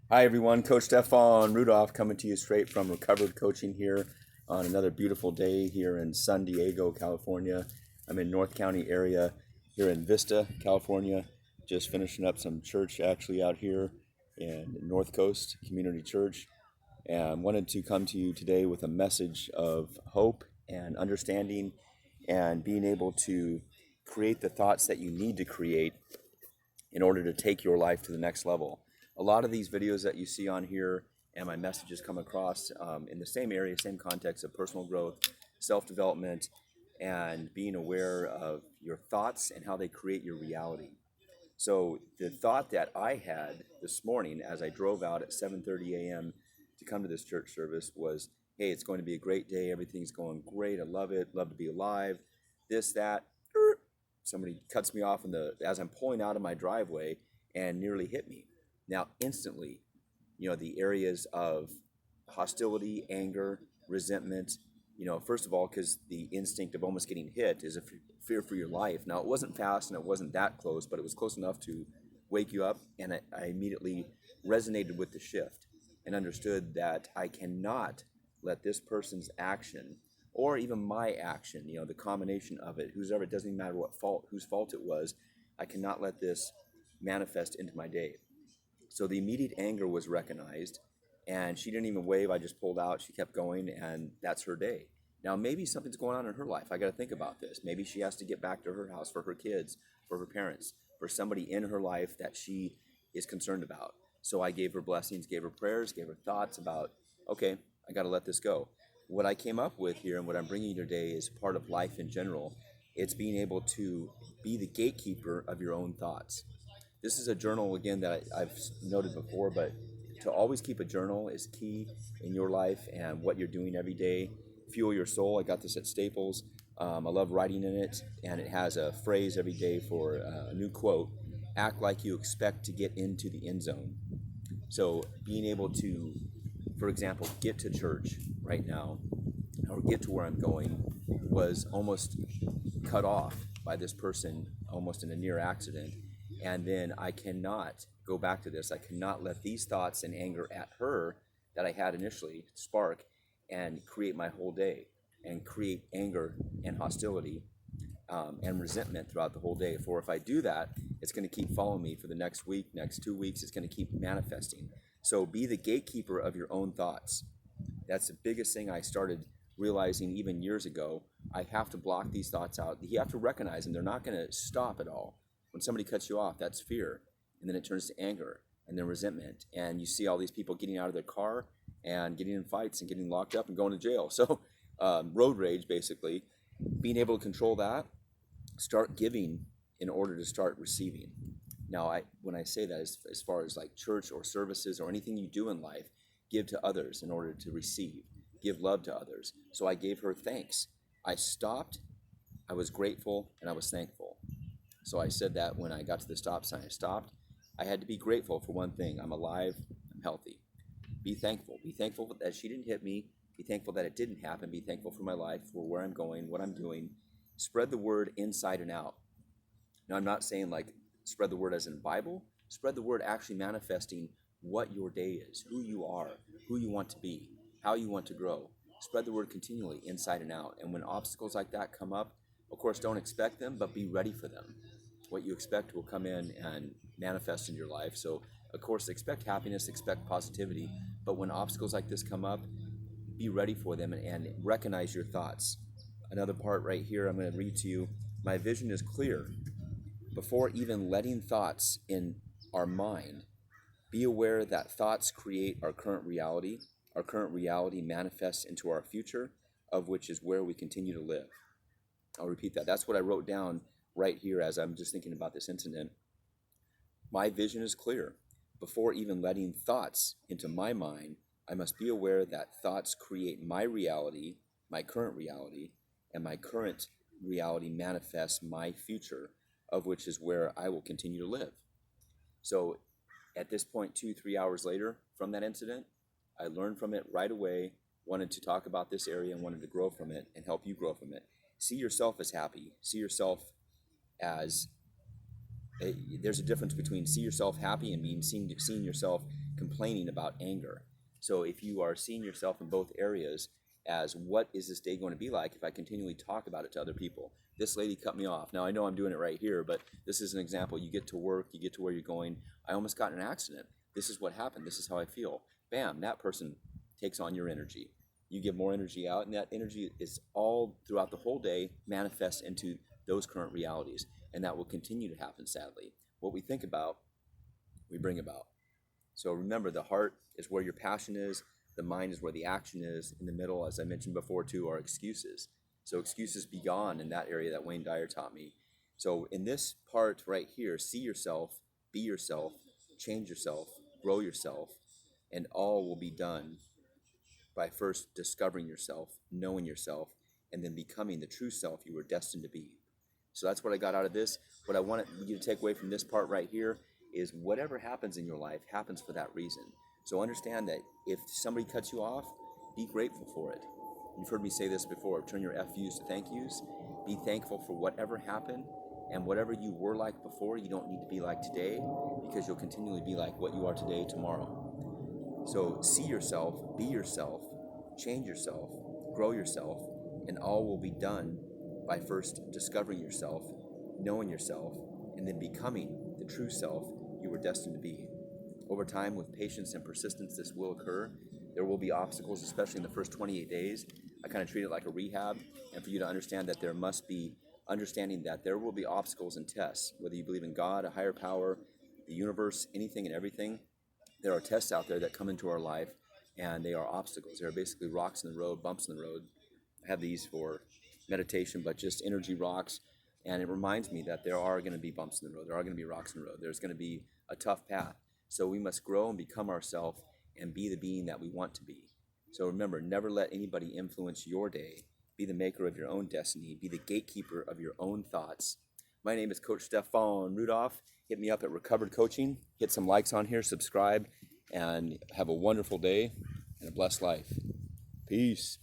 Hi everyone, Coach Stefan Rudolph coming to you straight from Recovered Coaching here on another beautiful day here in San Diego, California. I'm in North County area here in Vista, California. Just finishing up some church actually out here in North Coast Community Church, and wanted to come to you today with a message of hope and understanding and being able to create the thoughts that you need to create in order to take your life to the next level. A lot of these videos that you see on here and my messages come across in the same area, same context of personal growth, self-development, and being aware of your thoughts and how they create your reality. So the thought that I had this morning as I drove out at 7:30 a.m. to come to this church service was, hey, it's going to be a great day. Everything's going great. I love it. Love to be alive. This, that. Somebody cuts me off as I'm pulling out of my driveway and nearly hit me. Now, instantly, the areas of hostility, anger, resentment, first of all, because the instinct of almost getting hit is a fear for your life. Now, it wasn't fast and it wasn't that close, but it was close enough to wake you up. And I immediately resonated with the shift and understood that I cannot let this person's action or even my action, the combination of it, whoever, it doesn't even matter whose fault it was, I cannot let this manifest into my day. So the immediate anger was recognized, and she didn't even wave. I just pulled out. She kept going, and that's her day. Now, maybe something's going on in her life. I got to think about this. Maybe she has to get back to her house for her kids, for her parents, for somebody in her life that she is concerned about. So I gave her blessings, gave her prayers, gave her thoughts about, okay, I got to let this go. What I came up with here and what I'm bringing you today is part of life in general. It's being able to be the gatekeeper of your own thoughts. This is a journal, again, that I've noted before, but to always keep a journal is key in your life and what you're doing every day. Fuel your soul. I got this at Staples. I love writing in it, and it has a phrase every day for a new quote: act like you expect to get into the end zone. So being able to, for example, get to church right now or get to where I'm going was almost cut off by this person, almost in a near accident. And then I cannot go back to this. I cannot let these thoughts and anger at her that I had initially spark and create my whole day and create anger and hostility and resentment throughout the whole day. For if I do that, it's going to keep following me for the next week, next 2 weeks. It's going to keep manifesting. So be the gatekeeper of your own thoughts. That's the biggest thing I started realizing even years ago. I have to block these thoughts out. You have to recognize them. They're not going to stop at all. When somebody cuts you off, that's fear. And then it turns to anger and then resentment. And you see all these people getting out of their car and getting in fights and getting locked up and going to jail. So road rage, basically. Being able to control that, start giving in order to start receiving. Now, when I say that, as far as like church or services or anything you do in life, give to others in order to receive. Give love to others. So I gave her thanks. I stopped, I was grateful, and I was thankful. So I said that when I got to the stop sign, I stopped. I had to be grateful for one thing. I'm alive, I'm healthy. Be thankful. Be thankful that she didn't hit me. Be thankful that it didn't happen. Be thankful for my life, for where I'm going, what I'm doing. Spread the word inside and out. Now, I'm not saying like spread the word as in Bible. Spread the word actually manifesting what your day is, who you are, who you want to be, how you want to grow. Spread the word continually inside and out. And when obstacles like that come up, of course, don't expect them, but be ready for them. What you expect will come in and manifest in your life. So, of course, expect happiness, expect positivity. But when obstacles like this come up, be ready for them and recognize your thoughts. Another part right here, I'm going to read to you. My vision is clear. Before even letting thoughts in our mind, be aware that thoughts create our current reality. Our current reality manifests into our future, of which is where we continue to live. I'll repeat that. That's what I wrote down right here as I'm just thinking about this incident. My vision is clear. Before even letting thoughts into my mind, I must be aware that thoughts create my reality, my current reality, and my current reality manifests my future, of which is where I will continue to live. So at this point, 2-3 hours later from that incident, I learned from it right away, wanted to talk about this area and wanted to grow from it and help you grow from it. See yourself as happy. See yourself as there's a difference between see yourself happy and seeing yourself complaining about anger. So if you are seeing yourself in both areas as what is this day going to be like if I continually talk about it to other people? This lady cut me off. Now I know I'm doing it right here, but this is an example. You get to work, you get to where you're going. I almost got in an accident. This is what happened. This is how I feel. Bam, that person takes on your energy. You give more energy out, and that energy is all throughout the whole day manifests into those current realities. And that will continue to happen, sadly. What we think about, we bring about. So remember, the heart is where your passion is, the mind is where the action is. In the middle, as I mentioned before too, are excuses. So excuses be gone in that area that Wayne Dyer taught me. So in this part right here, see yourself, be yourself, change yourself, grow yourself, and all will be done by first discovering yourself, knowing yourself, and then becoming the true self you were destined to be. So that's what I got out of this. What I want you to take away from this part right here is whatever happens in your life happens for that reason. So understand that if somebody cuts you off, be grateful for it. You've heard me say this before, turn your FUs to thank yous. Be thankful for whatever happened, and whatever you were like before, you don't need to be like today, because you'll continually be like what you are today tomorrow. So see yourself, be yourself, change yourself, grow yourself, and all will be done by first discovering yourself, knowing yourself, and then becoming the true self you were destined to be. Over time, with patience and persistence, this will occur. There will be obstacles, especially in the first 28 days. I kind of treat it like a rehab, and for you to understand that there must be understanding that there will be obstacles and tests, whether you believe in God, a higher power, the universe, anything and everything. There are tests out there that come into our life, and they are obstacles. They are basically rocks in the road, bumps in the road. I have these for meditation, but just energy rocks. And it reminds me that there are going to be bumps in the road. There are going to be rocks in the road. There's going to be a tough path. So we must grow and become ourselves and be the being that we want to be. So remember, never let anybody influence your day. Be the maker of your own destiny. Be the gatekeeper of your own thoughts. My name is Coach Stefan Rudolph. Hit me up at Recovered Coaching. Hit some likes on here, subscribe, and have a wonderful day and a blessed life. Peace.